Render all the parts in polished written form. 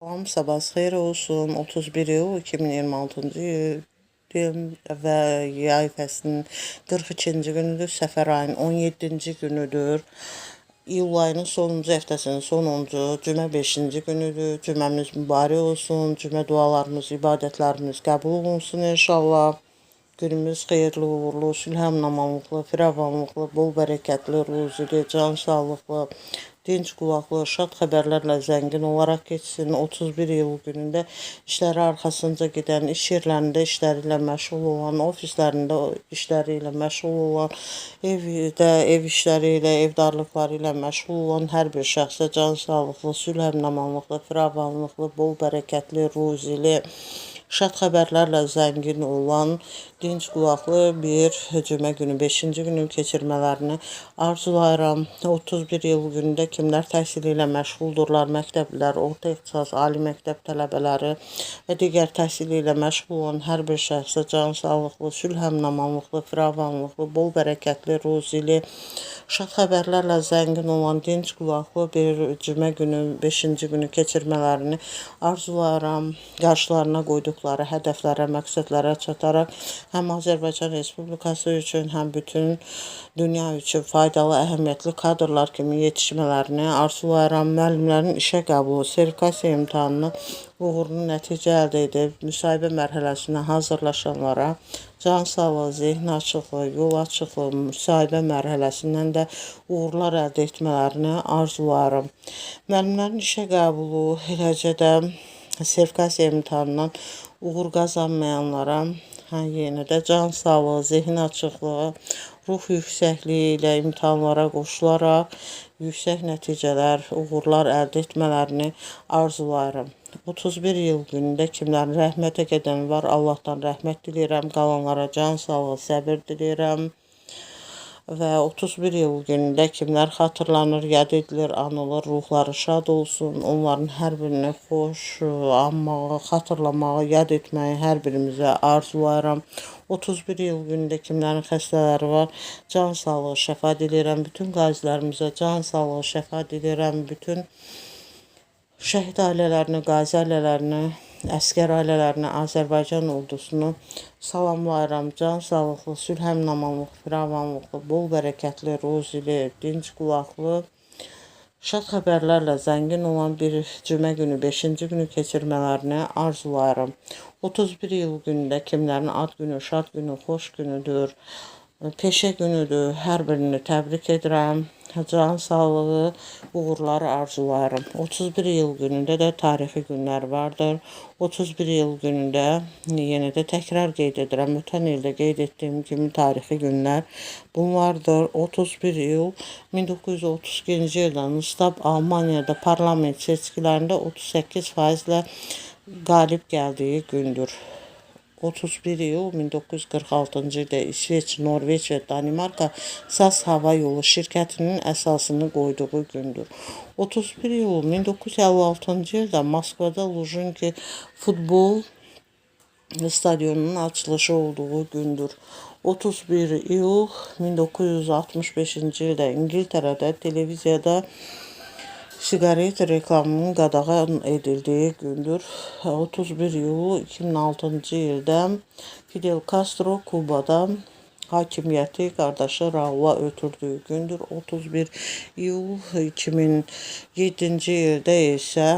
Salam, sabahınız xeyir olsun. 31 iyul 2026-cı il və yay fəslinin 42-ci günüdür. Səfər ayının 17-ci günüdür. İyul ayının sonuncu həftəsinin sonuncu, cümə 5-ci günüdür. Cüməmiz mübarək olsun. Cümə dualarımız, ibadətlərimiz qəbul olunsun inşallah. Günümüz xeyirli, uğurlu, sülhəm-amanlıqlı, firavanlıqlı, bol bərəkətli, ruzili, can sağlıqlı, dinc qulaqlı, şad xəbərlərlə zəngin olaraq keçsin. 31 iyul günündə işləri arxasınca gedən, iş yerlərində işləri ilə məşğul olan, ofislərində işləri ilə məşğul olan, evdə ev işləri ilə, evdarlıqları ilə məşğul olan hər bir şəxsə can sağlıqlı, sülhəm-amanlıqlı, firavanlıqlı, bol bərəkətli, ruzili, şad xəbərlərlə zəngin olan, dinc qulaqlı bir cümə günü, 5-ci günün keçirmələrini arzulayıram. 31 iyul günündə kimlər təhsil ilə məşğuldurlar, məktəblilər, orta ixtisas, ali məktəb tələbələri və digər təhsil ilə məşğul olan hər bir şəxsə can sağlıqlı, sülhəm-amanlıqlı, firavanlıqlı, bol bərəkətli, ruzili, şad xəbərlərlə zəngin olan, dinc qulaqlı bir cümə günü, 5-ci günü keçirmələrini arzulayıram. Qarşılarına qoyduqları hədəflərə, məqsədlərə çataraq həm Azərbaycan Respublikası üçün, həm bütün dünya üçün faydalı, əhəmiyyətli kadrlar kimi yetişmələrini arzulayıram. Müəllimlərin işə qəbulu, sertifikasiya imtahanını uğurlu nəticə əldə edib, müsahibə mərhələsinə hazırlaşanlara can sağlığı, zehni açıqlığı, yol açıqlığı, müsahibə mərhələsindən də uğurlar əldə etmələrini arzulayıram. Müəllimlərin işə qəbulu, eləcə də sertifikasiya imtahanından uğur qazanmayanlara yenə də can sağlığı, zehni açıqlığı, ruh yüksəkliyi ilə imtahanlara qoşularaq yüksək nəticələr, uğurlar əldə etmələrini arzulayıram. 31 iyul günündə kimlərin rəhmətə gedəni var, Allahdan rəhmət diləyirəm, qalanlara can sağlığı, səbir diləyirəm. Və 31 iyul günündə kimlər xatırlanır, yad edilir, anılır, ruhları şad olsun. Onların hər birini xoş anmağı, xatırlamağı, yad etməyi hər birimizə arzulayıram. 31 iyul günündə kimlərin xəstələri var, can sağlığı, şəfa diləyirəm. Bütün qazilərimizə can sağlığı, şəfa diləyirəm. Bütün şəhid ailələrini, qazi ailələrini, əskər ailələrini, Azərbaycan ordusunu salamlayıram. Can sağlıqlı, sülhəm-amanlıqlı, firavanlıqlı, bol bərəkətli, ruzili, dinc qulaqlı, şad xəbərlərlə zəngin olan bir cümə günü, 5-ci günü keçirmələrini arzulayıram. 31 iyul günündə kimlərin ad günü, şad günü, xoş günüdür, peşə günüdür. Hər birini təbrik edirəm. Can sağlığı, uğurları arzulayıram. 31 iyul günündə də tarixi günlər vardır. 31 iyul günündə yenə də təkrar qeyd edirəm. Ötən ildə qeyd etdiyim kimi tarixi günlər bunlardır. 31 iyul 1932-ci ildə Nustab Almaniyada parlament seçkilərində 38%-lə qalib gəldiyi gündür. 31 iyul 1946-cı ildə İsveç, Norveç və Danimarka SAS Hava Yolu şirkətinin əsasını qoyduğu gündür. 31 iyul 1956-cı ildə Moskvada Lujinki futbol stadionunun açılışı olduğu gündür. 31 iyul 1965-ci ildə İngiltərədə televiziyada siqaret reklamının qadağan edildiyi gündür. 31 iyul 2006-cı ildə Fidel Castro Kubada hakimiyyəti qardaşı Raula ötürdüyü gündür. 31 iyul 2007-ci ildə isə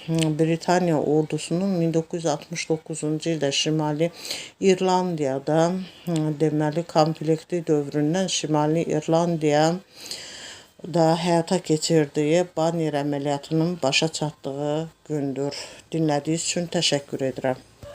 Britaniya ordusunun 1969-cu ildə Şimali İrlandiyada deməli konflikti dövründən Şimali İrlandiya da həyata keçirdiyi Banner əməliyyatının başa çatdığı gündür. Dinlədiyiniz üçün təşəkkür edirəm.